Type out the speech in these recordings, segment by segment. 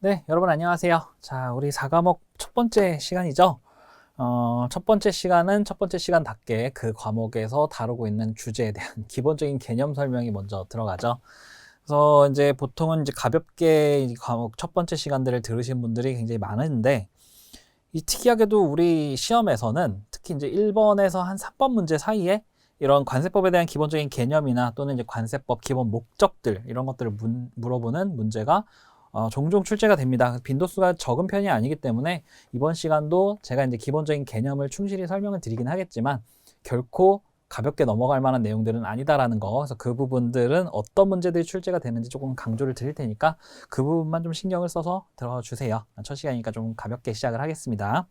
네, 여러분 안녕하세요. 자, 우리 4과목 첫 번째 시간이죠. 첫 번째 시간은 첫 번째 시간답게 그 과목에서 다루고 있는 주제에 대한 기본적인 개념 설명이 먼저 들어가죠. 그래서 이제 보통은 이제 가볍게 이 과목 첫 번째 시간들을 들으신 분들이 굉장히 많은데, 이 특이하게도 우리 시험에서는 특히 이제 1번에서 한 3번 문제 사이에 이런 관세법에 대한 기본적인 개념이나 또는 이제 관세법 기본 목적들 이런 것들을 물어보는 문제가 종종 출제가 됩니다. 빈도수가 적은 편이 아니기 때문에 이번 시간도 제가 이제 기본적인 개념을 충실히 설명을 드리긴 하겠지만 결코 가볍게 넘어갈 만한 내용들은 아니다라는 거. 그래서 그 부분들은 어떤 문제들이 출제가 되는지 조금 강조를 드릴 테니까 그 부분만 좀 신경을 써서 들어가 주세요. 첫 시간이니까 좀 가볍게 시작을 하겠습니다.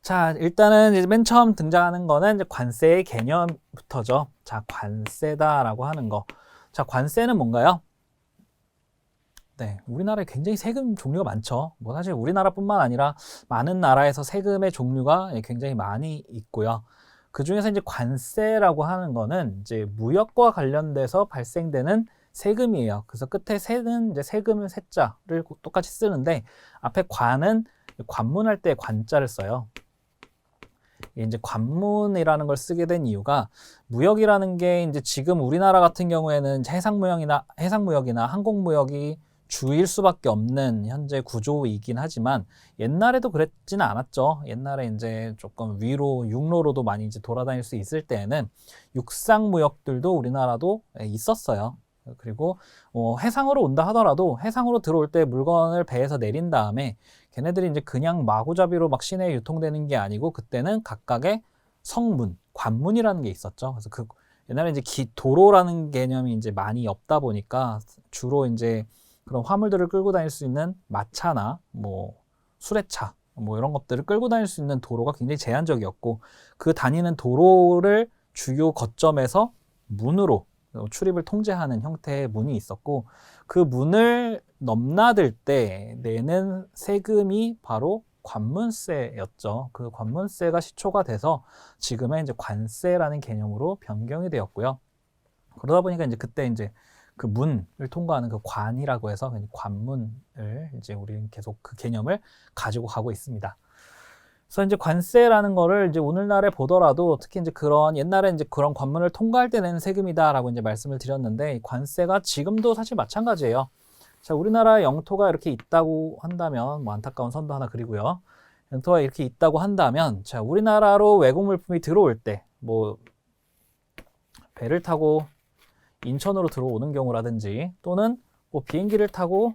자, 일단은 이제 맨 처음 등장하는 거는 이제 관세의 개념부터죠. 자, 관세다라고 하는 거. 자, 관세는 뭔가요? 네, 우리나라에 굉장히 세금 종류가 많죠. 뭐 사실 우리나라뿐만 아니라 많은 나라에서 세금의 종류가 굉장히 많이 있고요. 그 중에서 이제 관세라고 하는 거는 이제 무역과 관련돼서 발생되는 세금이에요. 그래서 끝에 세는 이제 세금을 세자를 똑같이 쓰는데 앞에 관은 관문할 때 관자를 써요. 이제 관문이라는 걸 쓰게 된 이유가 무역이라는 게 이제 지금 우리나라 같은 경우에는 해상무역이나 항공무역이 주일 수밖에 없는 현재 구조이긴 하지만 옛날에도 그랬지는 않았죠. 옛날에 이제 조금 위로 육로로도 많이 이제 돌아다닐 수 있을 때에는 육상무역들도 우리나라도 있었어요. 그리고 해상으로 온다 하더라도 해상으로 들어올 때 물건을 배에서 내린 다음에 걔네들이 이제 그냥 마구잡이로 막 시내에 유통되는 게 아니고 그때는 각각의 성문, 관문이라는 게 있었죠. 그래서 그 옛날에 이제 도로라는 개념이 이제 많이 없다 보니까 주로 이제 그런 화물들을 끌고 다닐 수 있는 마차나 뭐 수레차 뭐 이런 것들을 끌고 다닐 수 있는 도로가 굉장히 제한적이었고 그 다니는 도로를 주요 거점에서 문으로 출입을 통제하는 형태의 문이 있었고 그 문을 넘나들 때 내는 세금이 바로 관문세였죠. 그 관문세가 시초가 돼서 지금의 이제 관세라는 개념으로 변경이 되었고요. 그러다 보니까 이제 그때 이제 그 문을 통과하는 그 관이라고 해서 관문을 이제 우리는 계속 그 개념을 가지고 가고 있습니다. 그래서 이제 관세라는 거를 이제 오늘날에 보더라도 특히 이제 그런 옛날에 이제 그런 관문을 통과할 때 내는 세금이다라고 이제 말씀을 드렸는데 관세가 지금도 사실 마찬가지예요. 자, 우리나라 영토가 이렇게 있다고 한다면 뭐 안타까운 선도 하나 그리고요. 영토가 이렇게 있다고 한다면 자, 우리나라로 외국 물품이 들어올 때 뭐 배를 타고 인천으로 들어오는 경우라든지 또는 뭐 비행기를 타고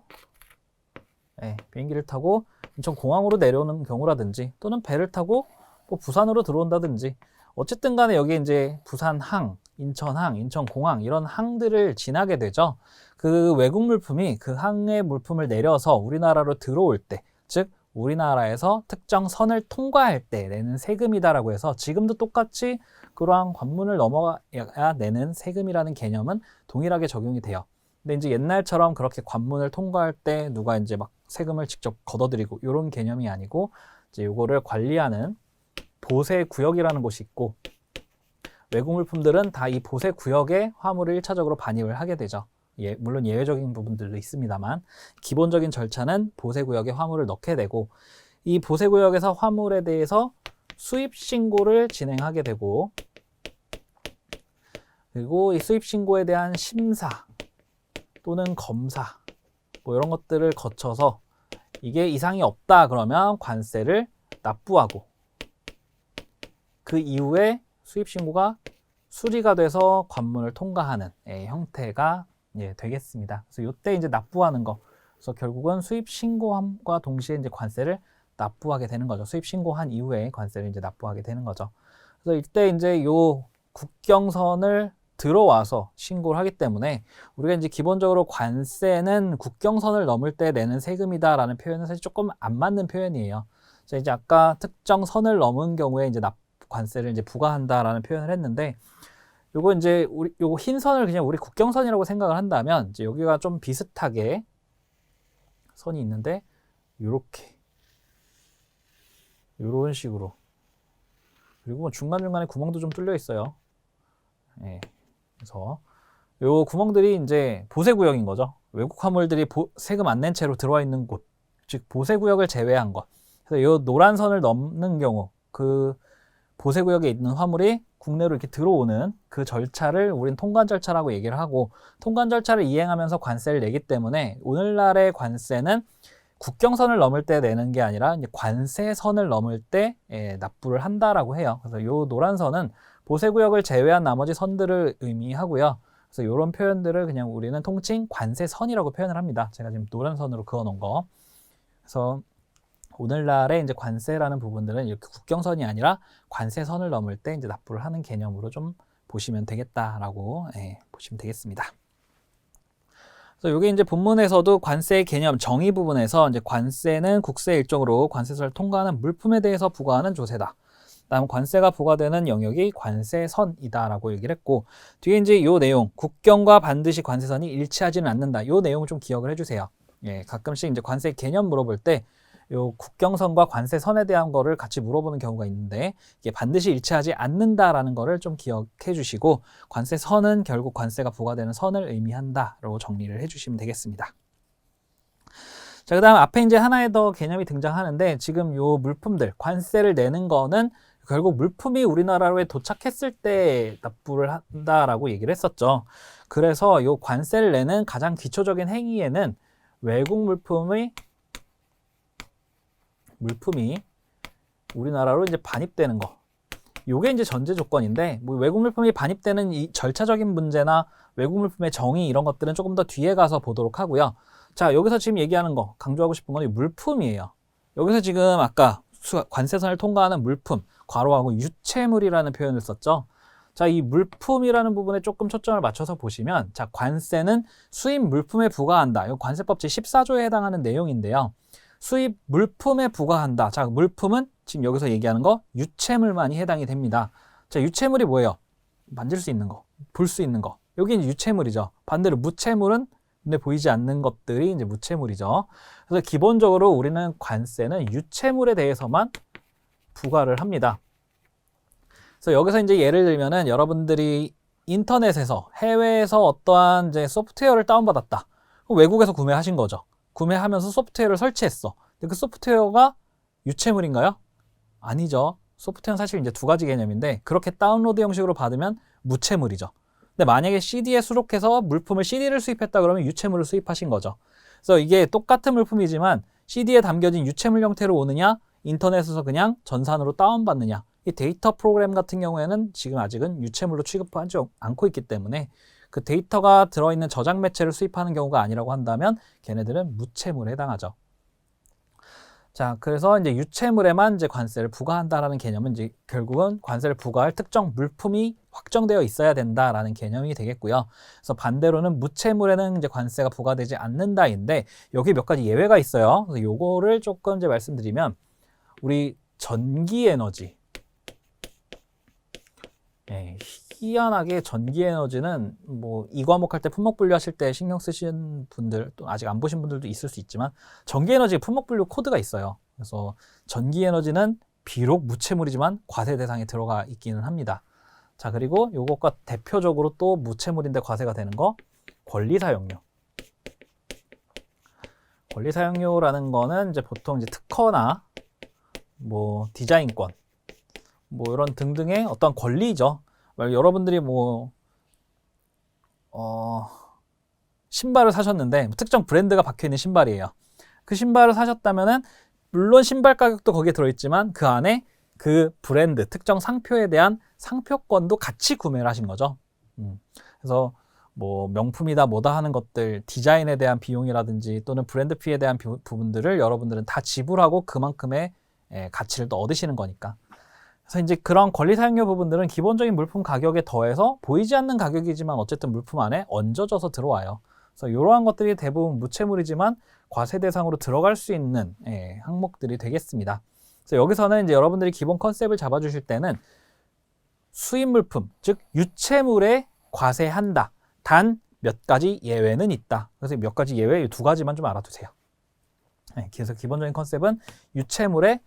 인천 공항으로 내려오는 경우라든지 또는 배를 타고 뭐 부산으로 들어온다든지 어쨌든 간에 여기 이제 부산항, 인천항, 인천공항 이런 항들을 지나게 되죠. 그 외국 물품이 그 항의 물품을 내려서 우리나라로 들어올 때, 즉 우리나라에서 특정 선을 통과할 때 내는 세금이다라고 해서 지금도 똑같이 그러한 관문을 넘어가야 내는 세금이라는 개념은 동일하게 적용이 돼요. 근데 이제 옛날처럼 그렇게 관문을 통과할 때 누가 이제 막 세금을 직접 걷어들이고 이런 개념이 아니고 이제 요거를 관리하는 보세구역이라는 곳이 있고 외국 물품들은 다 이 보세구역에 화물을 1차적으로 반입을 하게 되죠. 물론 예외적인 부분들도 있습니다만 기본적인 절차는 보세구역에 화물을 넣게 되고 이 보세구역에서 화물에 대해서 수입신고를 진행하게 되고 그리고 이 수입신고에 대한 심사 또는 검사 뭐 이런 것들을 거쳐서 이게 이상이 없다 그러면 관세를 납부하고 그 이후에 수입신고가 수리가 돼서 관문을 통과하는 형태가 되겠습니다. 그래서 이때 이제 납부하는 거. 그래서 결국은 수입신고함과 동시에 이제 관세를 납부하게 되는 거죠. 수입신고한 이후에 관세를 이제 납부하게 되는 거죠. 그래서 이때 이제 요 국경선을 들어와서 신고를 하기 때문에 우리가 이제 기본적으로 관세는 국경선을 넘을 때 내는 세금이다라는 표현은 사실 조금 안 맞는 표현이에요. 자, 이제 아까 특정 선을 넘은 경우에 이제 관세를 이제 부과한다라는 표현을 했는데 요거 이제 요거 흰 선을 그냥 우리 국경선이라고 생각을 한다면 이제 여기가 좀 비슷하게 선이 있는데 요렇게 요런 식으로 그리고 뭐 중간중간에 구멍도 좀 뚫려 있어요. 그래서 요 구멍들이 이제 보세구역인 거죠. 외국 화물들이 세금 안 낸 채로 들어와 있는 곳, 즉 보세구역을 제외한 것. 그래서 이 노란 선을 넘는 경우 그 보세구역에 있는 화물이 국내로 이렇게 들어오는 그 절차를 우린 통관 절차라고 얘기를 하고, 통관 절차를 이행하면서 관세를 내기 때문에 오늘날의 관세는 국경선을 넘을 때 내는 게 아니라 이제 관세선을 넘을 때 납부를 한다라고 해요. 그래서 이 노란 선은 보세구역을 제외한 나머지 선들을 의미하고요. 그래서 이런 표현들을 그냥 우리는 통칭 관세선이라고 표현을 합니다. 제가 지금 노란 선으로 그어 놓은 거. 그래서 오늘날의 이제 관세라는 부분들은 이렇게 국경선이 아니라 관세선을 넘을 때 이제 납부를 하는 개념으로 좀 보시면 되겠다라고 보시면 되겠습니다. 그래서 이게 이제 본문에서도 관세 개념 정의 부분에서 이제 관세는 국세 일종으로 관세서를 통과하는 물품에 대해서 부과하는 조세다. 다음 관세가 부과되는 영역이 관세선이다라고 얘기를 했고, 뒤에 이제 요 내용 국경과 반드시 관세선이 일치하지는 않는다. 요 내용을 좀 기억을 해주세요. 가끔씩 이제 관세 개념 물어볼 때 요 국경선과 관세선에 대한 거를 같이 물어보는 경우가 있는데, 이게 반드시 일치하지 않는다라는 거를 좀 기억해 주시고, 관세선은 결국 관세가 부과되는 선을 의미한다라고 정리를 해 주시면 되겠습니다. 자, 그 다음 앞에 이제 하나의 더 개념이 등장하는데, 지금 요 물품들 관세를 내는 거는 결국 물품이 우리나라에 도착했을 때 납부를 한다라고 얘기를 했었죠. 그래서 요 관세를 내는 가장 기초적인 행위에는 외국 물품이 우리나라로 이제 반입되는 거, 요게 이제 전제 조건인데, 뭐 외국 물품이 반입되는 이 절차적인 문제나 외국 물품의 정의 이런 것들은 조금 더 뒤에 가서 보도록 하고요. 자, 여기서 지금 얘기하는 거, 강조하고 싶은 건 물품이에요. 여기서 지금 아까 관세선을 통과하는 물품, 괄호하고 유체물이라는 표현을 썼죠. 자, 이 물품이라는 부분에 조금 초점을 맞춰서 보시면, 자, 관세는 수입 물품에 부과한다. 이 관세법 제14조에 해당하는 내용인데요. 수입 물품에 부과한다. 자, 물품은 지금 여기서 얘기하는 거 유체물만이 해당이 됩니다. 자, 유체물이 뭐예요? 만질 수 있는 거, 볼 수 있는 거. 여기 이제 유체물이죠. 반대로 무체물은 눈에 보이지 않는 것들이 이제 무체물이죠. 그래서 기본적으로 우리는 관세는 유체물에 대해서만 부과를 합니다. 그래서 여기서 이제 예를 들면은 여러분들이 인터넷에서 해외에서 어떠한 이제 소프트웨어를 다운받았다. 외국에서 구매하신 거죠. 구매하면서 소프트웨어를 설치했어. 근데 그 소프트웨어가 유체물인가요? 아니죠. 소프트웨어는 사실 이제 두 가지 개념인데, 그렇게 다운로드 형식으로 받으면 무체물이죠. 근데 만약에 CD에 수록해서 물품을 CD를 수입했다 그러면 유체물을 수입하신 거죠. 그래서 이게 똑같은 물품이지만 CD에 담겨진 유체물 형태로 오느냐, 인터넷에서 그냥 전산으로 다운받느냐, 이 데이터 프로그램 같은 경우에는 지금 아직은 유체물로 취급하지 않고 있기 때문에 그 데이터가 들어있는 저장 매체를 수입하는 경우가 아니라고 한다면 걔네들은 무체물에 해당하죠. 자, 그래서 이제 유체물에만 이제 관세를 부과한다라는 개념은 이제 결국은 관세를 부과할 특정 물품이 확정되어 있어야 된다라는 개념이 되겠고요. 그래서 반대로는 무체물에는 이제 관세가 부과되지 않는다인데, 여기 몇 가지 예외가 있어요. 그래서 요거를 조금 이제 말씀드리면, 우리 전기에너지. 희한하게 전기에너지는 뭐 이 과목 할 때 품목 분류하실 때 신경 쓰신 분들, 또 아직 안 보신 분들도 있을 수 있지만, 전기에너지 품목 분류 코드가 있어요. 그래서 전기에너지는 비록 무체물이지만 과세 대상에 들어가 있기는 합니다. 자, 그리고 요것과 대표적으로 또 무체물인데 과세가 되는 거, 권리사용료. 권리사용료라는 거는 이제 보통 이제 특허나 뭐 디자인권, 뭐 이런 등등의 어떤 권리죠. 여러분들이 뭐 신발을 사셨는데 특정 브랜드가 박혀있는 신발이에요. 그 신발을 사셨다면은 물론 신발 가격도 거기에 들어있지만 그 안에 그 브랜드 특정 상표에 대한 상표권도 같이 구매를 하신 거죠. 그래서 뭐 명품이다 뭐다 하는 것들, 디자인에 대한 비용이라든지 또는 브랜드 피에 대한 부분들을 여러분들은 다 지불하고 그만큼의 가치를 또 얻으시는 거니까. 그래서 이제 그런 권리 사용료 부분들은 기본적인 물품 가격에 더해서 보이지 않는 가격이지만 어쨌든 물품 안에 얹어져서 들어와요. 그래서 이러한 것들이 대부분 무체물이지만 과세 대상으로 들어갈 수 있는 항목들이 되겠습니다. 그래서 여기서는 이제 여러분들이 기본 컨셉을 잡아주실 때는 수입 물품, 즉 유체물에 과세한다. 단 몇 가지 예외는 있다. 그래서 몇 가지 예외, 두 가지만 좀 알아두세요. 그래서 기본적인 컨셉은 유체물에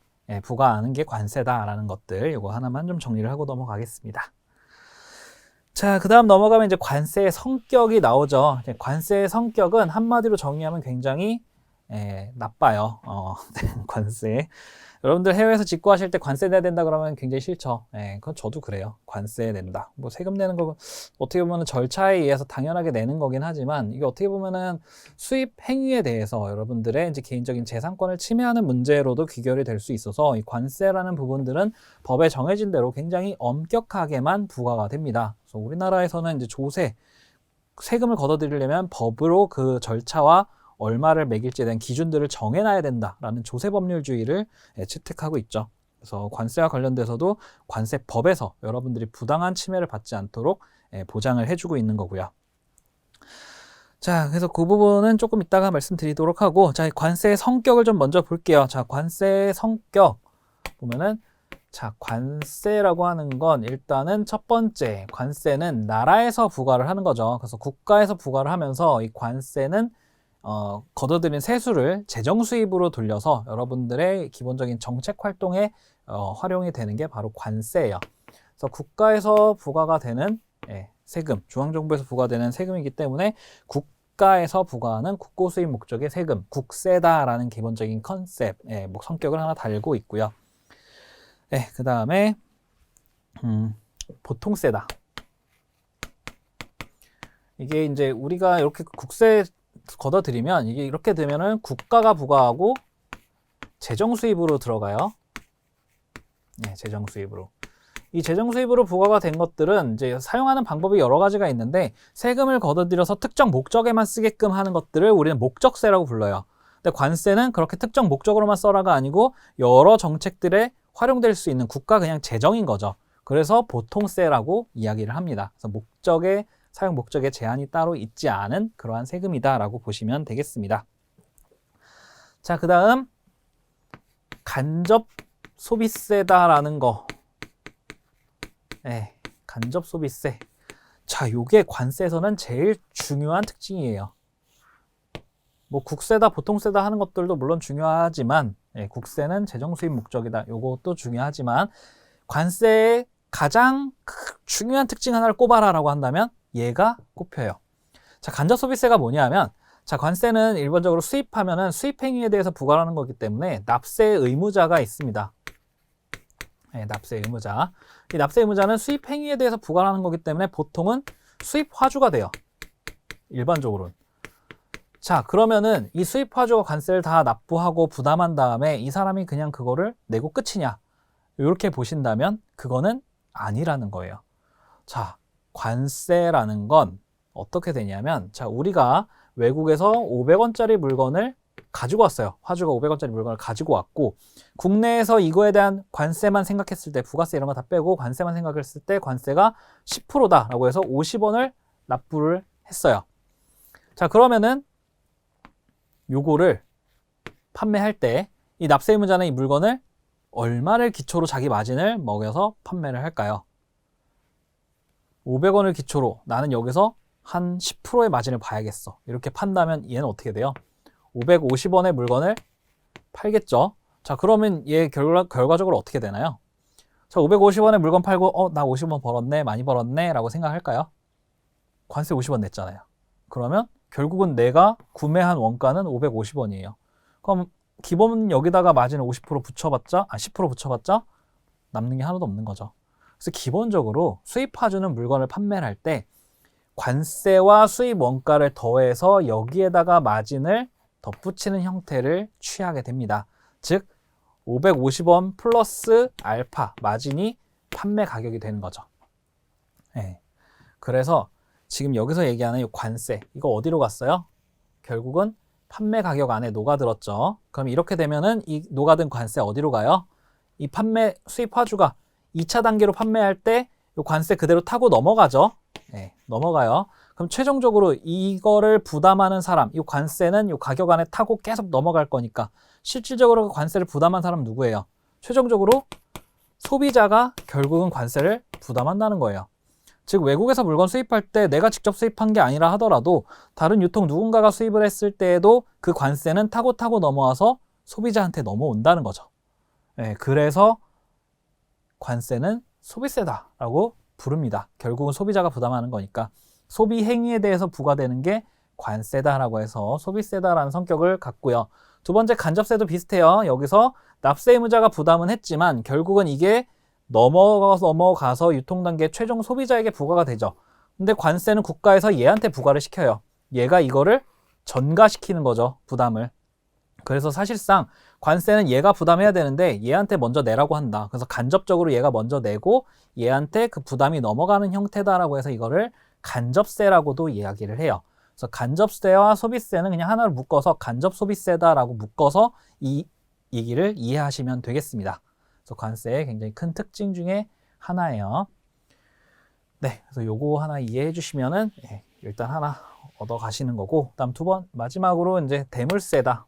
부과하는 게 관세다라는 것들, 이거 하나만 좀 정리를 하고 넘어가겠습니다. 자, 그 다음 넘어가면 이제 관세의 성격이 나오죠. 이제 관세의 성격은 한마디로 정의하면 굉장히 나빠요. 관세. 여러분들 해외에서 직구하실 때 관세 내야 된다 그러면 굉장히 싫죠. 그건 저도 그래요. 관세 낸다. 뭐 세금 내는 거 어떻게 보면 절차에 의해서 당연하게 내는 거긴 하지만 이게 어떻게 보면은 수입 행위에 대해서 여러분들의 이제 개인적인 재산권을 침해하는 문제로도 귀결이 될 수 있어서 이 관세라는 부분들은 법에 정해진 대로 굉장히 엄격하게만 부과가 됩니다. 그래서 우리나라에서는 이제 조세, 세금을 걷어들이려면 법으로 그 절차와 얼마를 매길지에 대한 기준들을 정해놔야 된다라는 조세법률주의를 채택하고 있죠. 그래서 관세와 관련돼서도 관세법에서 여러분들이 부당한 침해를 받지 않도록 보장을 해주고 있는 거고요. 자, 그래서 그 부분은 조금 이따가 말씀드리도록 하고, 자, 관세의 성격을 좀 먼저 볼게요. 자, 관세의 성격 보면은, 자, 관세라고 하는 건 일단은 첫 번째, 관세는 나라에서 부과를 하는 거죠. 그래서 국가에서 부과를 하면서 이 관세는 걷어들인 세수를 재정 수입으로 돌려서 여러분들의 기본적인 정책 활동에 활용이 되는 게 바로 관세예요. 그래서 국가에서 부과가 되는 세금, 중앙정부에서 부과되는 세금이기 때문에 국가에서 부과하는 국고수입 목적의 세금, 국세다라는 기본적인 컨셉, 성격을 하나 달고 있고요. 그 다음에 보통세다. 이게 이제 우리가 이렇게 국세 걷어들이면 이게 이렇게 되면은 국가가 부과하고 재정 수입으로 들어가요. 재정 수입으로. 이 재정 수입으로 부과가 된 것들은 이제 사용하는 방법이 여러 가지가 있는데 세금을 걷어들여서 특정 목적에만 쓰게끔 하는 것들을 우리는 목적세라고 불러요. 근데 관세는 그렇게 특정 목적으로만 써라가 아니고 여러 정책들에 활용될 수 있는 국가 그냥 재정인 거죠. 그래서 보통세라고 이야기를 합니다. 그래서 사용 목적에 제한이 따로 있지 않은 그러한 세금이다라고 보시면 되겠습니다. 자, 그 다음 간접 소비세다라는 거. 간접 소비세. 자, 요게 관세에서는 제일 중요한 특징이에요. 뭐 국세다, 보통세다 하는 것들도 물론 중요하지만 국세는 재정 수입 목적이다. 요것도 중요하지만 관세의 가장 중요한 특징 하나를 꼽아라라고 한다면 얘가 꼽혀요. 자, 간접 소비세가 뭐냐면, 자, 관세는 일반적으로 수입하면은 수입 행위에 대해서 부과하는 거기 때문에 납세 의무자가 있습니다. 납세 의무자. 이 납세 의무자는 수입 행위에 대해서 부과하는 거기 때문에 보통은 수입 화주가 돼요. 일반적으로는. 자, 그러면은 이 수입 화주가 관세를 다 납부하고 부담한 다음에 이 사람이 그냥 그거를 내고 끝이냐? 이렇게 보신다면 그거는 아니라는 거예요. 자, 관세라는 건 어떻게 되냐면, 자, 우리가 외국에서 500원짜리 물건을 가지고 왔어요. 화주가 500원짜리 물건을 가지고 왔고, 국내에서 이거에 대한 관세만 생각했을 때, 부가세 이런 거 다 빼고 관세만 생각했을 때 관세가 10%다라고 해서 50원을 납부를 했어요. 자, 그러면은 요거를 판매할 때 이 납세 의무자는 이 물건을 얼마를 기초로 자기 마진을 먹여서 판매를 할까요? 500원을 기초로 나는 여기서 한 10%의 마진을 봐야겠어. 이렇게 판다면 얘는 어떻게 돼요? 550원의 물건을 팔겠죠. 자, 그러면 얘 결과적으로 어떻게 되나요? 자, 550원의 물건 팔고 나 50원 벌었네, 많이 벌었네 라고 생각할까요? 관세 50원 냈잖아요. 그러면 결국은 내가 구매한 원가는 550원이에요. 그럼 기본 여기다가 마진을 50% 붙여봤자, 10% 붙여봤자 남는 게 하나도 없는 거죠. 그래서 기본적으로 수입화주는 물건을 판매를 할 때 관세와 수입 원가를 더해서 여기에다가 마진을 덧붙이는 형태를 취하게 됩니다. 즉 550원 플러스 알파 마진이 판매 가격이 되는 거죠. 그래서 지금 여기서 얘기하는 이 관세, 이거 어디로 갔어요? 결국은 판매 가격 안에 녹아들었죠. 그럼 이렇게 되면은 이 녹아든 관세 어디로 가요? 이 판매 수입화주가 2차 단계로 판매할 때 이 관세 그대로 타고 넘어가죠. 넘어가요. 그럼 최종적으로 이거를 부담하는 사람, 이 관세는 이 가격 안에 타고 계속 넘어갈 거니까 실질적으로 그 관세를 부담한 사람은 누구예요? 최종적으로 소비자가 결국은 관세를 부담한다는 거예요. 즉 외국에서 물건 수입할 때 내가 직접 수입한 게 아니라 하더라도 다른 유통 누군가가 수입을 했을 때에도 그 관세는 타고 넘어와서 소비자한테 넘어온다는 거죠. 그래서 관세는 소비세다라고 부릅니다. 결국은 소비자가 부담하는 거니까 소비 행위에 대해서 부과되는 게 관세다라고 해서 소비세다라는 성격을 갖고요. 두 번째 간접세도 비슷해요. 여기서 납세 의무자가 부담은 했지만 결국은 이게 넘어가서 유통단계 최종 소비자에게 부과가 되죠. 근데 관세는 국가에서 얘한테 부과를 시켜요. 얘가 이거를 전가시키는 거죠. 부담을. 그래서 사실상 관세는 얘가 부담해야 되는데 얘한테 먼저 내라고 한다. 그래서 간접적으로 얘가 먼저 내고 얘한테 그 부담이 넘어가는 형태다라고 해서 이거를 간접세라고도 이야기를 해요. 그래서 간접세와 소비세는 그냥 하나를 묶어서 간접소비세다라고 묶어서 이 얘기를 이해하시면 되겠습니다. 그래서 관세의 굉장히 큰 특징 중에 하나예요. 네, 그래서 요거 하나 이해해 주시면은 일단 하나 얻어 가시는 거고, 다음 마지막으로 이제 대물세다.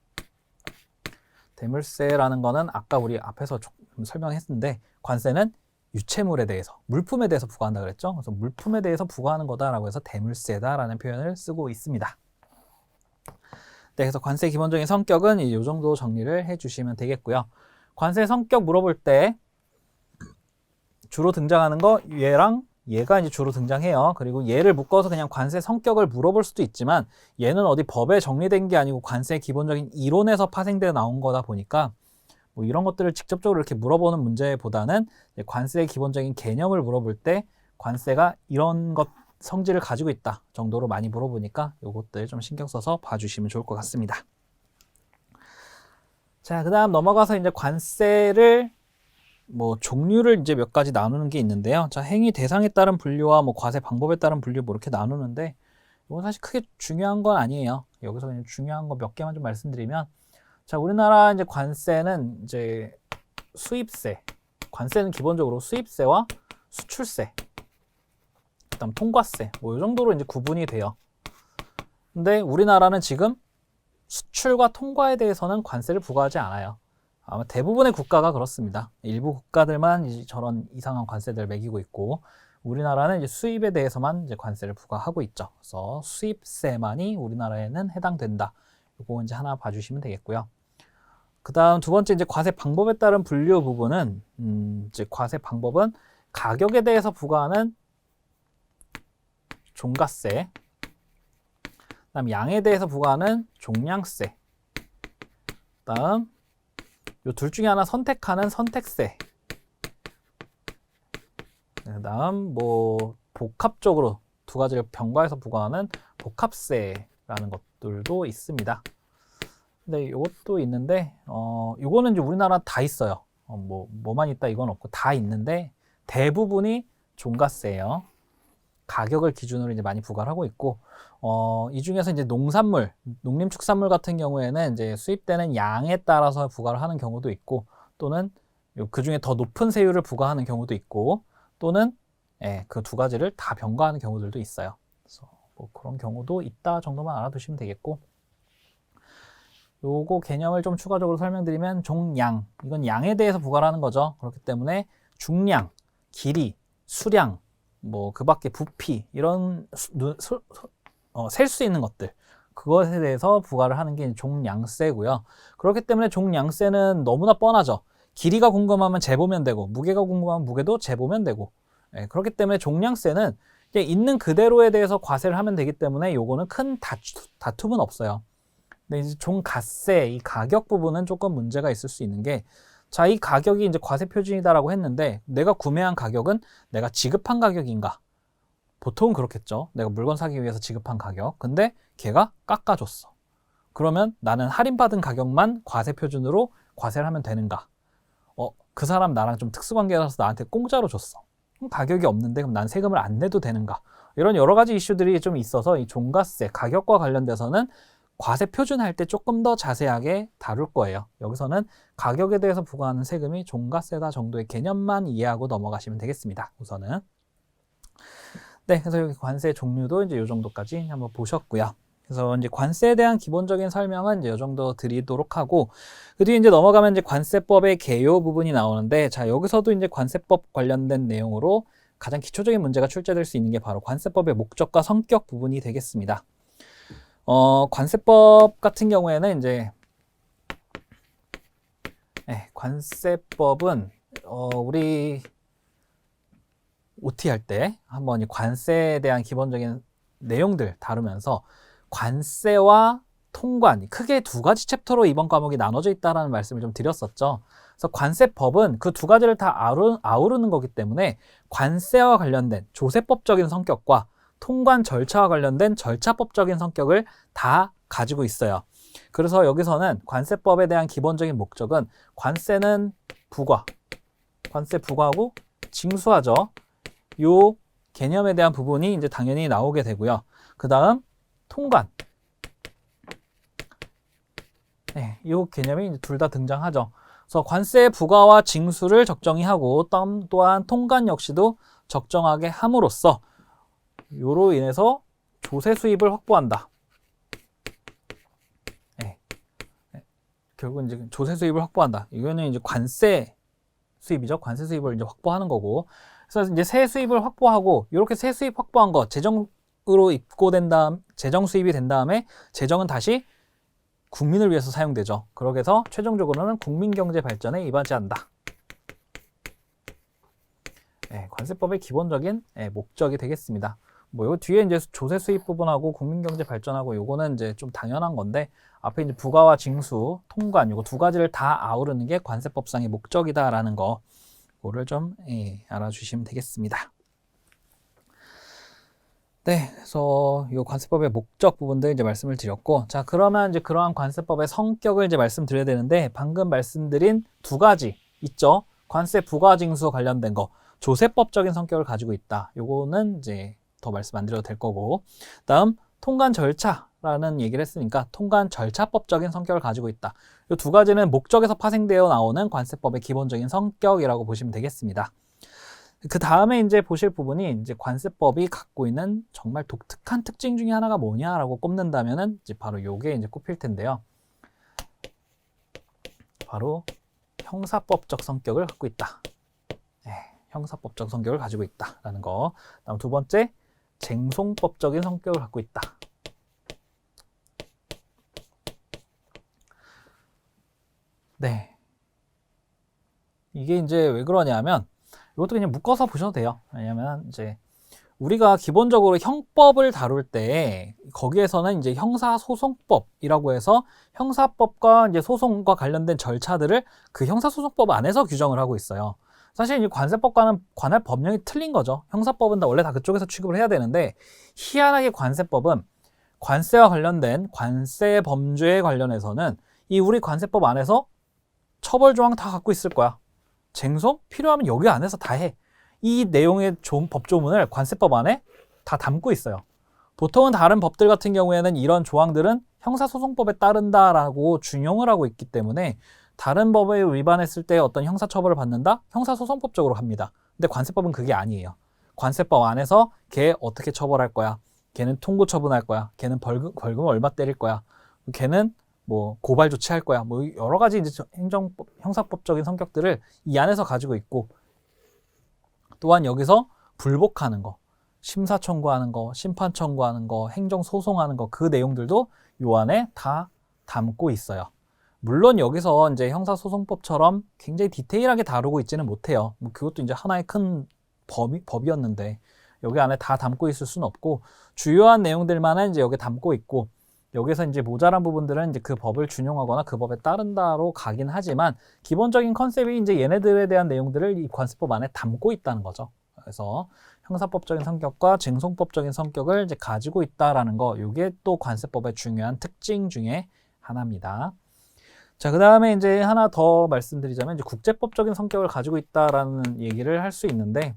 대물세라는 거는 아까 우리 앞에서 좀 설명했는데 관세는 유체물에 대해서, 물품에 대해서 부과한다 그랬죠. 그래서 물품에 대해서 부과하는 거다라고 해서 대물세다라는 표현을 쓰고 있습니다. 네, 그래서 관세 기본적인 성격은 이 정도 정리를 해주시면 되겠고요. 관세 성격 물어볼 때 주로 등장하는 거 얘가 이제 주로 등장해요. 그리고 얘를 묶어서 그냥 관세 성격을 물어볼 수도 있지만 얘는 어디 법에 정리된 게 아니고 관세 기본적인 이론에서 파생되어 나온 거다 보니까 뭐 이런 것들을 직접적으로 이렇게 물어보는 문제보다는 관세의 기본적인 개념을 물어볼 때 관세가 이런 것 성질을 가지고 있다 정도로 많이 물어보니까 이것들 좀 신경 써서 봐주시면 좋을 것 같습니다. 자, 그 다음 넘어가서 이제 관세를 뭐 종류를 이제 몇 가지 나누는 게 있는데요. 자, 행위 대상에 따른 분류와 뭐 과세 방법에 따른 분류 뭐 이렇게 나누는데 이건 사실 크게 중요한 건 아니에요. 여기서 그냥 중요한 거 몇 개만 좀 말씀드리면, 자, 우리나라 이제 관세는 이제 수입세, 관세는 기본적으로 수입세와 수출세, 그다음 통과세, 뭐 이 정도로 이제 구분이 돼요. 근데 우리나라는 지금 수출과 통과에 대해서는 관세를 부과하지 않아요. 아마 대부분의 국가가 그렇습니다. 일부 국가들만 이제 저런 이상한 관세들을 매기고 있고, 우리나라는 이제 수입에 대해서만 이제 관세를 부과하고 있죠. 그래서 수입세만이 우리나라에는 해당된다. 이거 이제 하나 봐주시면 되겠고요. 그 다음 두 번째 이제 과세 방법에 따른 분류 부분은 이제 과세 방법은 가격에 대해서 부과하는 종가세, 그다음 양에 대해서 부과하는 종량세, 그다음 요 둘 중에 하나 선택하는 선택세, 그다음 뭐 복합적으로 두 가지를 병과해서 부과하는 복합세라는 것들도 있습니다. 근데 이것도 있는데 이거는 이제 우리나라 다 있어요. 뭐만 있다 이건 없고 다 있는데 대부분이 종가세예요. 가격을 기준으로 이제 많이 부과를 하고 있고, 이 중에서 이제 농산물, 농림축산물 같은 경우에는 이제 수입되는 양에 따라서 부과를 하는 경우도 있고, 또는 그 중에 더 높은 세율을 부과하는 경우도 있고, 또는 그 두 가지를 다 병과하는 경우들도 있어요. 그래서 뭐 그런 경우도 있다 정도만 알아두시면 되겠고, 요거 개념을 좀 추가적으로 설명드리면 종양, 이건 양에 대해서 부과를 하는 거죠. 그렇기 때문에 중량, 길이, 수량, 뭐 그 밖에 부피 이런 셀 수 있는 것들, 그것에 대해서 부과를 하는 게 종량세고요. 그렇기 때문에 종량세는 너무나 뻔하죠. 길이가 궁금하면 재보면 되고, 무게가 궁금하면 무게도 재보면 되고, 그렇기 때문에 종량세는 있는 그대로에 대해서 과세를 하면 되기 때문에 요거는 큰 다툼은 없어요. 근데 이제 종가세, 이 가격 부분은 조금 문제가 있을 수 있는 게, 자, 이 가격이 이제 과세 표준이다라고 했는데 내가 구매한 가격은 내가 지급한 가격인가? 보통은 그렇겠죠. 내가 물건 사기 위해서 지급한 가격. 근데 걔가 깎아줬어. 그러면 나는 할인받은 가격만 과세 표준으로 과세를 하면 되는가? 그 사람 나랑 좀 특수관계라서 나한테 공짜로 줬어. 그럼 가격이 없는데 그럼 난 세금을 안 내도 되는가? 이런 여러 가지 이슈들이 좀 있어서 이 종가세, 가격과 관련돼서는 과세 표준할 때 조금 더 자세하게 다룰 거예요. 여기서는 가격에 대해서 부과하는 세금이 종가세다 정도의 개념만 이해하고 넘어가시면 되겠습니다. 우선은. 네, 그래서 여기 관세 종류도 이제 이 정도까지 한번 보셨고요. 그래서 이제 관세에 대한 기본적인 설명은 이제 이 정도 드리도록 하고, 그 뒤에 이제 넘어가면 이제 관세법의 개요 부분이 나오는데, 자, 여기서도 이제 관세법 관련된 내용으로 가장 기초적인 문제가 출제될 수 있는 게 바로 관세법의 목적과 성격 부분이 되겠습니다. 관세법 같은 경우에는 이제 관세법은 우리 OT 할 때 한번 이 관세에 대한 기본적인 내용들 다루면서 관세와 통관, 크게 두 가지 챕터로 이번 과목이 나눠져 있다는 말씀을 좀 드렸었죠. 그래서 관세법은 그 두 가지를 다 아우르는 거기 때문에 관세와 관련된 조세법적인 성격과 통관 절차와 관련된 절차법적인 성격을 다 가지고 있어요. 그래서 여기서는 관세법에 대한 기본적인 목적은 관세는 부과, 관세 부과하고 징수하죠. 요 개념에 대한 부분이 이제 당연히 나오게 되고요. 그 다음 통관. 네, 이 개념이 둘 다 등장하죠. 그래서 관세 부과와 징수를 적정히 하고 또한 통관 역시도 적정하게 함으로써 요로 인해서 조세 수입을 확보한다. 네. 결국 이제 조세 수입을 확보한다. 이거는 이제 관세 수입이죠. 관세 수입을 이제 확보하는 거고. 그래서 이제 세 수입을 확보하고 이렇게 세 수입 확보한 거 재정으로 입고된 다음 재정 수입이 된 다음에 재정은 다시 국민을 위해서 사용되죠. 그렇게 해서 최종적으로는 국민 경제 발전에 이바지한다. 네, 관세법의 기본적인 목적이 되겠습니다. 뭐 요 뒤에 이제 조세 수입 부분하고 국민 경제 발전하고 요거는 이제 좀 당연한 건데 앞에 이제 부가와 징수, 통관 요거 두 가지를 다 아우르는 게 관세법상의 목적이다라는 거를 좀 알아주시면 되겠습니다. 네, 그래서 이 관세법의 목적 부분들 이제 말씀을 드렸고, 자, 그러면 이제 그러한 관세법의 성격을 이제 말씀드려야 되는데, 방금 말씀드린 두 가지 있죠? 관세 부과징수 관련된 거, 조세법적인 성격을 가지고 있다. 요거는 이제 더 말씀 안 드려도 될 거고, 다음 통관 절차라는 얘기를 했으니까 통관 절차법적인 성격을 가지고 있다. 이 두 가지는 목적에서 파생되어 나오는 관세법의 기본적인 성격이라고 보시면 되겠습니다. 그 다음에 이제 보실 부분이 이제 관세법이 갖고 있는 정말 독특한 특징 중에 하나가 뭐냐라고 꼽는다면은 이제 바로 요게 이제 꼽힐 텐데요. 바로 형사법적 성격을 갖고 있다. 네, 형사법적 성격을 가지고 있다라는 거. 다음 두 번째, 쟁송법적인 성격을 갖고 있다. 네. 이게 이제 왜 그러냐면 이것도 그냥 묶어서 보셔도 돼요. 왜냐면 이제 우리가 기본적으로 형법을 다룰 때 거기에서는 이제 형사소송법이라고 해서 형사법과 이제 소송과 관련된 절차들을 그 형사소송법 안에서 규정을 하고 있어요. 사실 이 관세법과는 관할 법령이 틀린 거죠. 형사법은 원래 다 그쪽에서 취급을 해야 되는데 희한하게 관세법은 관세와 관련된 관세 범죄에 관련해서는 이 우리 관세법 안에서 처벌 조항 다 갖고 있을 거야. 쟁송? 필요하면 여기 안에서 다 해. 이 내용의 법조문을 관세법 안에 다 담고 있어요. 보통은 다른 법들 같은 경우에는 이런 조항들은 형사소송법에 따른다라고 준용을 하고 있기 때문에 다른 법에 위반했을 때 어떤 형사처벌을 받는다? 형사소송법적으로 합니다. 근데 관세법은 그게 아니에요. 관세법 안에서 걔 어떻게 처벌할 거야? 걔는 통고 처분할 거야? 걔는 벌금 얼마 때릴 거야? 걔는 뭐 고발 조치할 거야. 뭐 여러 가지 이제 형사법적인 성격들을 이 안에서 가지고 있고, 또한 여기서 불복하는 거, 심사 청구하는 거, 심판 청구하는 거, 행정 소송하는 거, 그 내용들도 요 안에 다 담고 있어요. 물론 여기서 이제 형사소송법처럼 굉장히 디테일하게 다루고 있지는 못해요. 뭐 그것도 이제 하나의 큰 법이었는데 여기 안에 다 담고 있을 수는 없고, 주요한 내용들만은 이제 여기 담고 있고, 여기서 이제 모자란 부분들은 이제 그 법을 준용하거나 그 법에 따른다로 가긴 하지만 기본적인 컨셉이 이제 얘네들에 대한 내용들을 이 관세법 안에 담고 있다는 거죠. 그래서 형사법적인 성격과 쟁송법적인 성격을 이제 가지고 있다라는 거, 이게 또 관세법의 중요한 특징 중에 하나입니다. 자, 그 다음에 이제 하나 더 말씀드리자면 이제 국제법적인 성격을 가지고 있다라는 얘기를 할 수 있는데,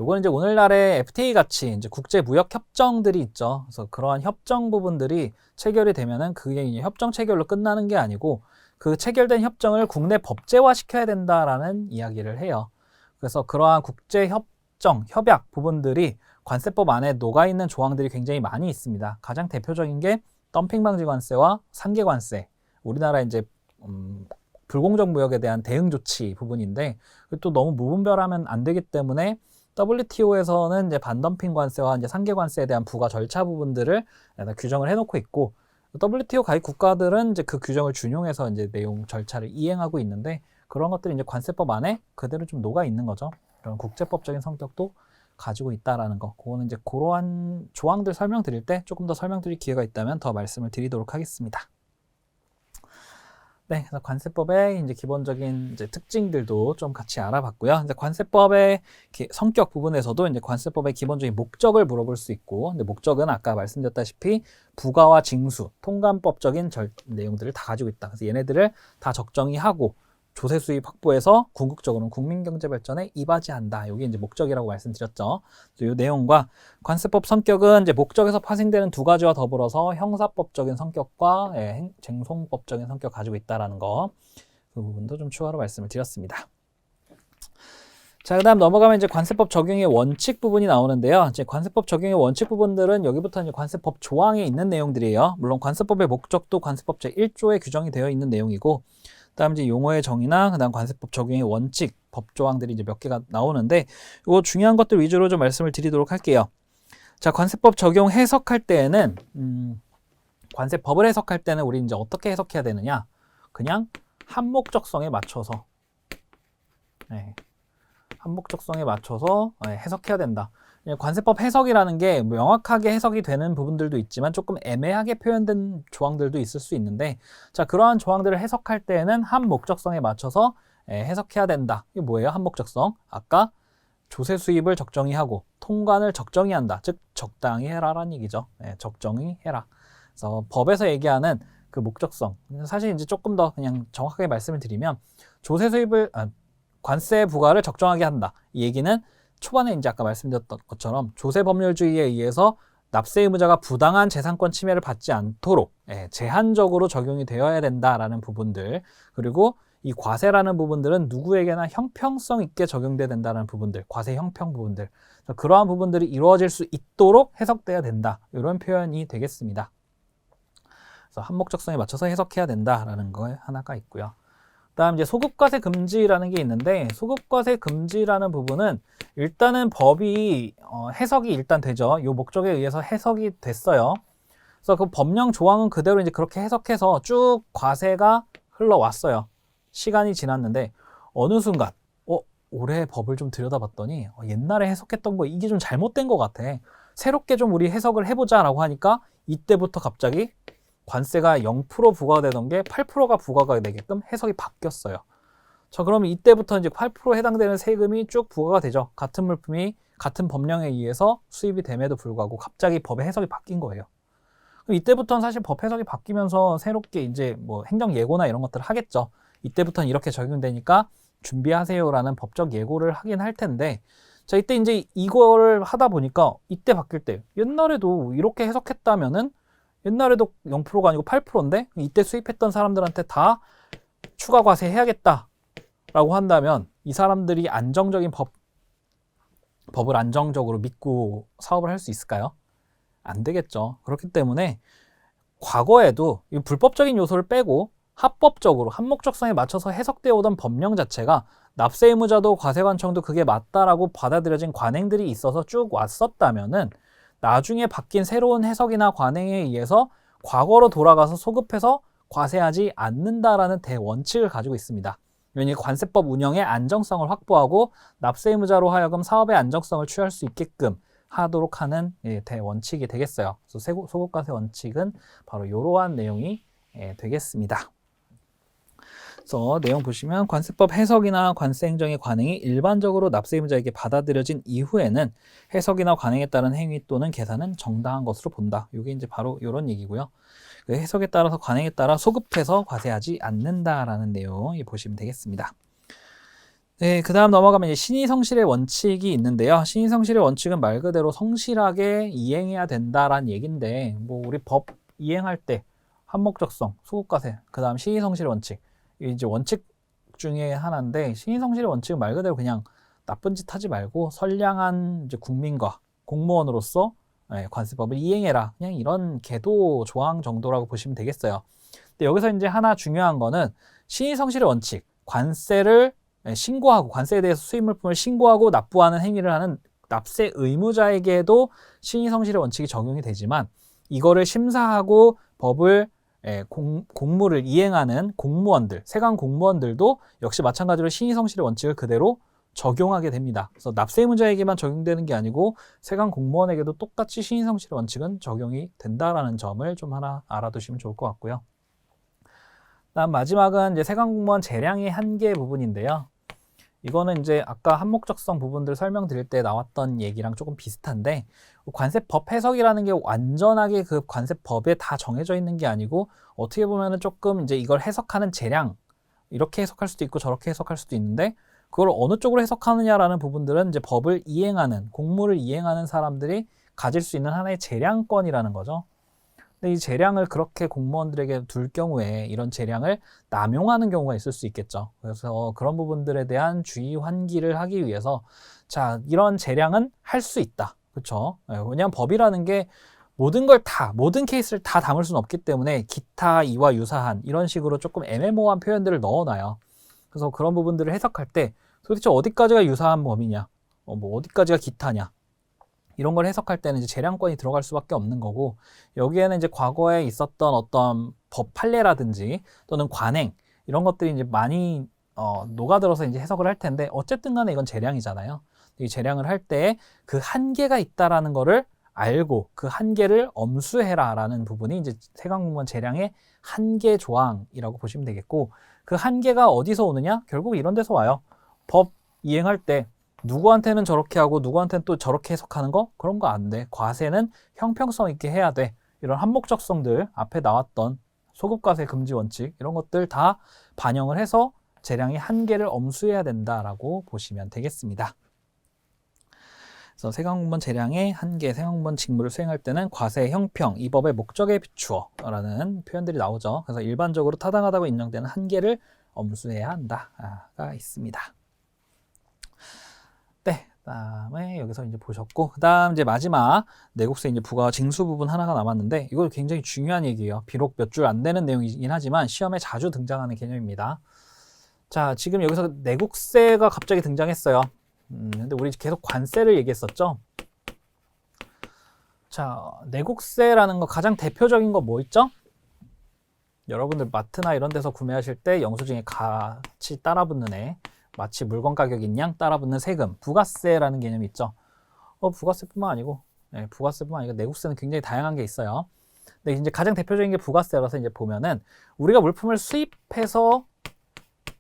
요거는 이제 오늘날의 FTA 같이 이제 국제 무역 협정들이 있죠. 그래서 그러한 협정 부분들이 체결이 되면은 그게 이제 협정 체결로 끝나는 게 아니고 그 체결된 협정을 국내 법제화 시켜야 된다라는 이야기를 해요. 그래서 그러한 국제 협정, 협약 부분들이 관세법 안에 녹아 있는 조항들이 굉장히 많이 있습니다. 가장 대표적인 게 덤핑 방지 관세와 상계 관세. 우리나라 이제 불공정 무역에 대한 대응 조치 부분인데 또 너무 무분별하면 안 되기 때문에 WTO에서는 이제 반덤핑 관세와 이제 상계 관세에 대한 부과 절차 부분들을 규정을 해놓고 있고, WTO 가입 국가들은 이제 그 규정을 준용해서 이제 내용 절차를 이행하고 있는데 그런 것들이 이제 관세법 안에 그대로 좀 녹아 있는 거죠. 이런 국제법적인 성격도 가지고 있다라는 거. 그거는 이제 그러한 조항들 설명드릴 때 조금 더 설명드릴 기회가 있다면 더 말씀을 드리도록 하겠습니다. 네, 그래서 관세법의 이제 기본적인 이제 특징들도 좀 같이 알아봤고요. 이제 관세법의 성격 부분에서도 이제 관세법의 기본적인 목적을 물어볼 수 있고, 근데 목적은 아까 말씀드렸다시피 부가와 징수, 통관법적인 내용들을 다 가지고 있다. 그래서 얘네들을 다 적정히하고 조세 수입 확보해서 궁극적으로는 국민 경제 발전에 이바지한다. 이게 이제 목적이라고 말씀드렸죠. 이 내용과 관세법 성격은 이제 목적에서 파생되는 두 가지와 더불어서 형사법적인 성격과 쟁송법적인 성격 가지고 있다라는 거, 그 부분도 좀 추가로 말씀을 드렸습니다. 자, 그다음 넘어가면 이제 관세법 적용의 원칙 부분이 나오는데요. 이제 관세법 적용의 원칙 부분들은 여기부터 이제 관세법 조항에 있는 내용들이에요. 물론 관세법의 목적도 관세법 제1조에 규정이 되어 있는 내용이고, 그다음 이제 용어의 정의나 그다음 관세법 적용의 원칙, 법 조항들이 이제 몇 개가 나오는데, 이거 중요한 것들 위주로 좀 말씀을 드리도록 할게요. 자, 관세법 적용 해석할 때에는 관세법을 해석할 때는 우리 이제 어떻게 해석해야 되느냐? 그냥 한목적성에 맞춰서 한목적성에 맞춰서 해석해야 된다. 관세법 해석이라는 게 명확하게 해석이 되는 부분들도 있지만 조금 애매하게 표현된 조항들도 있을 수 있는데, 자, 그러한 조항들을 해석할 때에는 한 목적성에 맞춰서 해석해야 된다. 이게 뭐예요? 한 목적성. 아까 조세 수입을 적정히 하고 통관을 적정히 한다. 즉 적당히 해라라는 얘기죠. 적정히 해라. 그래서 법에서 얘기하는 그 목적성. 사실 이제 조금 더 그냥 정확하게 말씀을 드리면 조세 수입을 관세 부과를 적정하게 한다. 이 얘기는 초반에 이제 아까 말씀드렸던 것처럼 조세 법률주의에 의해서 납세 의무자가 부당한 재산권 침해를 받지 않도록 제한적으로 적용이 되어야 된다라는 부분들, 그리고 이 과세라는 부분들은 누구에게나 형평성 있게 적용돼야 된다는 부분들, 과세 형평 부분들, 그러한 부분들이 이루어질 수 있도록 해석돼야 된다. 이런 표현이 되겠습니다. 그래서 한목적성에 맞춰서 해석해야 된다라는 거 하나가 있고요. 그다음 이제 소급과세 금지라는 게 있는데, 소급과세 금지라는 부분은 일단은 법이 해석이 일단 되죠. 이 목적에 의해서 해석이 됐어요. 그래서 그 법령 조항은 그대로 이제 그렇게 해석해서 쭉 과세가 흘러왔어요. 시간이 지났는데 어느 순간 올해 법을 좀 들여다봤더니 옛날에 해석했던 거 이게 좀 잘못된 것 같아. 새롭게 좀 우리 해석을 해보자라고 하니까 이때부터 갑자기 관세가 0% 부과되던 게 8%가 부과가 되게끔 해석이 바뀌었어요. 자, 그러면 이때부터 이제 8% 해당되는 세금이 쭉 부과가 되죠. 같은 물품이 같은 법령에 의해서 수입이 됨에도 불구하고 갑자기 법의 해석이 바뀐 거예요. 그럼 이때부터는 사실 법 해석이 바뀌면서 새롭게 이제 뭐 행정 예고나 이런 것들을 하겠죠. 이때부터는 이렇게 적용되니까 준비하세요라는 법적 예고를 하긴 할 텐데, 자, 이때 이제 이걸 하다 보니까 이때 바뀔 때 옛날에도 이렇게 해석했다면은 옛날에도 0%가 아니고 8%인데 이때 수입했던 사람들한테 다 추가 과세 해야겠다라고 한다면 이 사람들이 안정적인 법을 안정적으로 믿고 사업을 할 수 있을까요? 안 되겠죠. 그렇기 때문에 과거에도 이 불법적인 요소를 빼고 합법적으로 한목적성에 맞춰서 해석되어 오던 법령 자체가 납세 의무자도 과세관청도 그게 맞다라고 받아들여진 관행들이 있어서 쭉 왔었다면은 나중에 바뀐 새로운 해석이나 관행에 의해서 과거로 돌아가서 소급해서 과세하지 않는다라는 대원칙을 가지고 있습니다. 왜냐하면 관세법 운영의 안정성을 확보하고 납세 의무자로 하여금 사업의 안정성을 취할 수 있게끔 하도록 하는 대원칙이 되겠어요. 그래서 소급과세 원칙은 바로 이러한 내용이 되겠습니다. 그래서 내용 보시면 관세법 해석이나 관세 행정의 관행이 일반적으로 납세 의무자에게 받아들여진 이후에는 해석이나 관행에 따른 행위 또는 계산은 정당한 것으로 본다. 이게 이제 바로 이런 얘기고요. 그 해석에 따라서 관행에 따라 소급해서 과세하지 않는다라는 내용 보시면 되겠습니다. 네, 그 다음 넘어가면 이제 신의성실의 원칙이 있는데요. 신의성실의 원칙은 말 그대로 성실하게 이행해야 된다라는 얘기인데, 뭐 우리 법 이행할 때 한목적성, 소급과세, 그 다음 신의성실의 원칙, 이제 원칙 중에 하나인데, 신의성실의 원칙은 말 그대로 그냥 나쁜 짓 하지 말고 선량한 이제 국민과 공무원으로서 관세법을 이행해라, 그냥 이런 계도 조항 정도라고 보시면 되겠어요. 근데 여기서 이제 하나 중요한 거는 신의성실의 원칙, 관세를 신고하고 관세에 대해서 수입물품을 신고하고 납부하는 행위를 하는 납세 의무자에게도 신의성실의 원칙이 적용이 되지만, 이거를 심사하고 법을 공무를 이행하는 공무원들, 세관 공무원들도 역시 마찬가지로 신의성실의 원칙을 그대로 적용하게 됩니다. 그래서 납세의무자에게만 적용되는 게 아니고 세관 공무원에게도 똑같이 신인성실의 원칙은 적용이 된다라는 점을 좀 하나 알아두시면 좋을 것 같고요. 다음 마지막은 이제 세관 공무원 재량의 한계 부분인데요. 이거는 이제 아까 한목적성 부분들 설명드릴 때 나왔던 얘기랑 조금 비슷한데, 관세법 해석이라는 게 완전하게 그 관세법에 다 정해져 있는 게 아니고 어떻게 보면은 조금 이제 이걸 해석하는 재량, 이렇게 해석할 수도 있고 저렇게 해석할 수도 있는데, 그걸 어느 쪽으로 해석하느냐라는 부분들은 이제 법을 이행하는, 공무를 이행하는 사람들이 가질 수 있는 하나의 재량권이라는 거죠. 근데 이 재량을 그렇게 공무원들에게 둘 경우에 이런 재량을 남용하는 경우가 있을 수 있겠죠. 그래서 그런 부분들에 대한 주의 환기를 하기 위해서, 자, 이런 재량은 할 수 있다. 그렇죠? 왜냐하면 법이라는 게 모든 걸 다, 모든 케이스를 다 담을 수는 없기 때문에 기타, 이와 유사한 이런 식으로 조금 애매모호한 표현들을 넣어놔요. 그래서 그런 부분들을 해석할 때 도대체 어디까지가 유사한 범위냐, 뭐 어디까지가 기타냐, 이런 걸 해석할 때는 이제 재량권이 들어갈 수밖에 없는 거고, 여기에는 이제 과거에 있었던 어떤 법 판례라든지 또는 관행, 이런 것들이 이제 많이 녹아들어서 이제 해석을 할 텐데, 어쨌든 간에 이건 재량이잖아요. 이 재량을 할 때 그 한계가 있다라는 거를 알고 그 한계를 엄수해라 라는 부분이 이제 세관공무원 재량의 한계 조항이라고 보시면 되겠고, 그 한계가 어디서 오느냐? 결국 이런 데서 와요. 법 이행할 때 누구한테는 저렇게 하고 누구한테는 또 저렇게 해석하는 거? 그런 거 안 돼. 과세는 형평성 있게 해야 돼. 이런 한목적성들, 앞에 나왔던 소급과세 금지 원칙, 이런 것들 다 반영을 해서 재량의 한계를 엄수해야 된다라고 보시면 되겠습니다. 그래서 세관공무원 재량의 한계, 세관공무원 직무를 수행할 때는 과세의 형평, 이 법의 목적에 비추어 라는 표현들이 나오죠. 그래서 일반적으로 타당하다고 인정되는 한계를 엄수해야 한다가 있습니다. 네, 그다음에 여기서 이제 보셨고, 그다음 이제 마지막 내국세 이제 부과 징수 부분 하나가 남았는데, 이거 굉장히 중요한 얘기예요. 비록 몇 줄 안 되는 내용이긴 하지만 시험에 자주 등장하는 개념입니다. 자, 지금 여기서 내국세가 갑자기 등장했어요. 근데 우리 계속 관세를 얘기했었죠. 자, 내국세라는 거 가장 대표적인 거 뭐 있죠? 여러분들 마트나 이런 데서 구매하실 때 영수증에 같이 따라붙는 애, 마치 물건 가격인 양 따라붙는 세금, 부가세라는 개념이 있죠. 부가세뿐만 아니고, 부가세뿐만 아니고 내국세는 굉장히 다양한 게 있어요. 근데 이제 가장 대표적인 게 부가세라서 이제 보면은 우리가 물품을 수입해서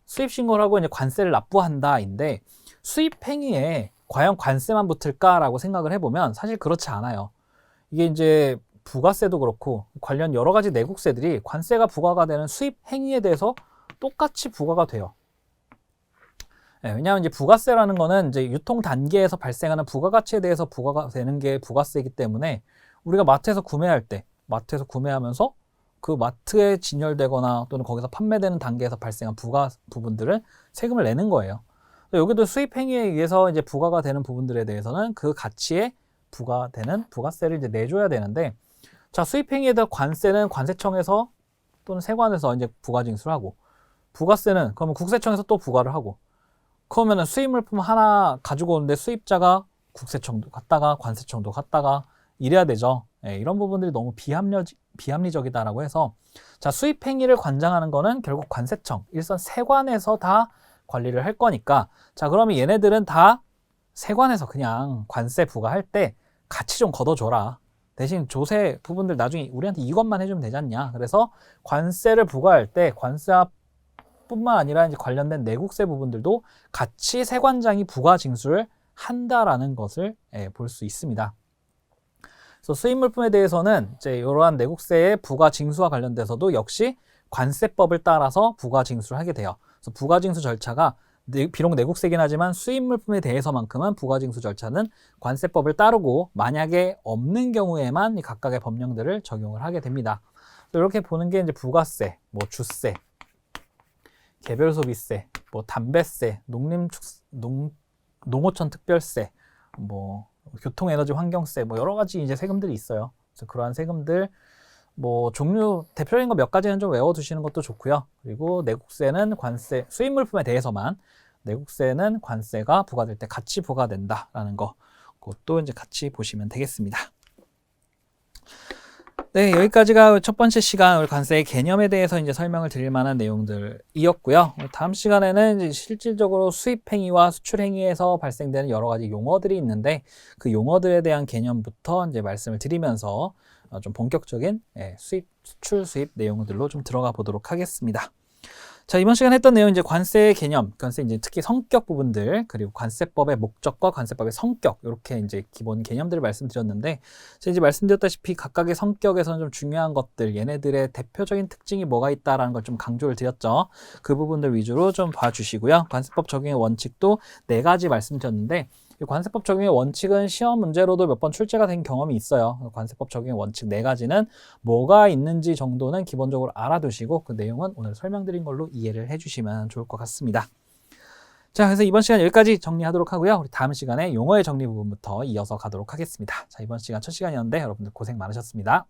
수입 신고를 하고 이제 관세를 납부한다인데, 수입 행위에 과연 관세만 붙을까라고 생각을 해보면 사실 그렇지 않아요. 이게 이제 부가세도 그렇고 관련 여러 가지 내국세들이 관세가 부과가 되는 수입 행위에 대해서 똑같이 부과가 돼요. 왜냐하면 이제 부가세라는 거는 이제 유통 단계에서 발생하는 부가가치에 대해서 부과가 되는 게 부가세이기 때문에, 우리가 마트에서 구매할 때, 마트에서 구매하면서 그 마트에 진열되거나 또는 거기서 판매되는 단계에서 발생한 부가 부분들을 세금을 내는 거예요. 여기도 수입 행위에 의해서 이제 부과가 되는 부분들에 대해서는 그 가치에 부과되는 부가세를 이제 내줘야 되는데, 자, 수입 행위에 대한 관세는 관세청에서 또는 세관에서 이제 부과 징수를 하고, 부가세는 그러면 국세청에서 또 부과를 하고, 그러면은 수입 물품 하나 가지고 오는데 수입자가 국세청도 갔다가 관세청도 갔다가 이래야 되죠. 이런 부분들이 너무 비합리적이다라고 해서, 자, 수입 행위를 관장하는 거는 결국 관세청, 일선 세관에서 다 관리를 할 거니까, 자, 그러면 얘네들은 다 세관에서 그냥 관세 부과할 때 같이 좀 걷어줘라. 대신 조세 부분들 나중에 우리한테 이것만 해주면 되지 않냐. 그래서 관세를 부과할 때 관세뿐만 아니라 이제 관련된 내국세 부분들도 같이 세관장이 부과 징수를 한다라는 것을 볼 수 있습니다. 그래서 수입 물품에 대해서는 이제 이러한 내국세의 부과 징수와 관련돼서도 역시 관세법을 따라서 부과 징수를 하게 돼요. 그래서 부과 징수 절차가 비록 내국세긴 하지만 수입 물품에 대해서만큼은 부과 징수 절차는 관세법을 따르고, 만약에 없는 경우에만 각각의 법령들을 적용을 하게 됩니다. 이렇게 보는 게 이제 부가세, 뭐 주세, 개별소비세, 뭐 담배세, 농어촌 특별세, 뭐 교통에너지 환경세, 뭐 여러 가지 이제 세금들이 있어요. 그래서 그러한 세금들 뭐 종류 대표적인 거 몇 가지는 좀 외워두시는 것도 좋고요. 그리고 내국세는 관세, 수입 물품에 대해서만, 내국세는 관세가 부과될 때 같이 부과된다라는 거, 그것도 이제 같이 보시면 되겠습니다. 네, 여기까지가 첫 번째 시간 우리 관세의 개념에 대해서 이제 설명을 드릴 만한 내용들이었고요. 다음 시간에는 이제 실질적으로 수입 행위와 수출 행위에서 발생되는 여러 가지 용어들이 있는데 그 용어들에 대한 개념부터 이제 말씀을 드리면서 좀 본격적인 수출 수입 내용들로 좀 들어가 보도록 하겠습니다. 자, 이번 시간에 했던 내용 이제 관세의 개념, 관세 이제 특히 성격 부분들, 그리고 관세법의 목적과 관세법의 성격, 이렇게 이제 기본 개념들을 말씀드렸는데, 제가 이제 말씀드렸다시피 각각의 성격에서는 좀 중요한 것들, 얘네들의 대표적인 특징이 뭐가 있다라는 걸 좀 강조를 드렸죠. 그 부분들 위주로 좀 봐주시고요. 관세법 적용의 원칙도 4가지 말씀드렸는데, 이 관세법 적용의 원칙은 시험 문제로도 몇 번 출제가 된 경험이 있어요. 관세법 적용의 원칙 4가지는 뭐가 있는지 정도는 기본적으로 알아두시고 그 내용은 오늘 설명드린 걸로 이해를 해주시면 좋을 것 같습니다. 자, 그래서 이번 시간 여기까지 정리하도록 하고요. 우리 다음 시간에 용어의 정리 부분부터 이어서 가도록 하겠습니다. 자, 이번 시간 첫 시간이었는데 여러분들 고생 많으셨습니다.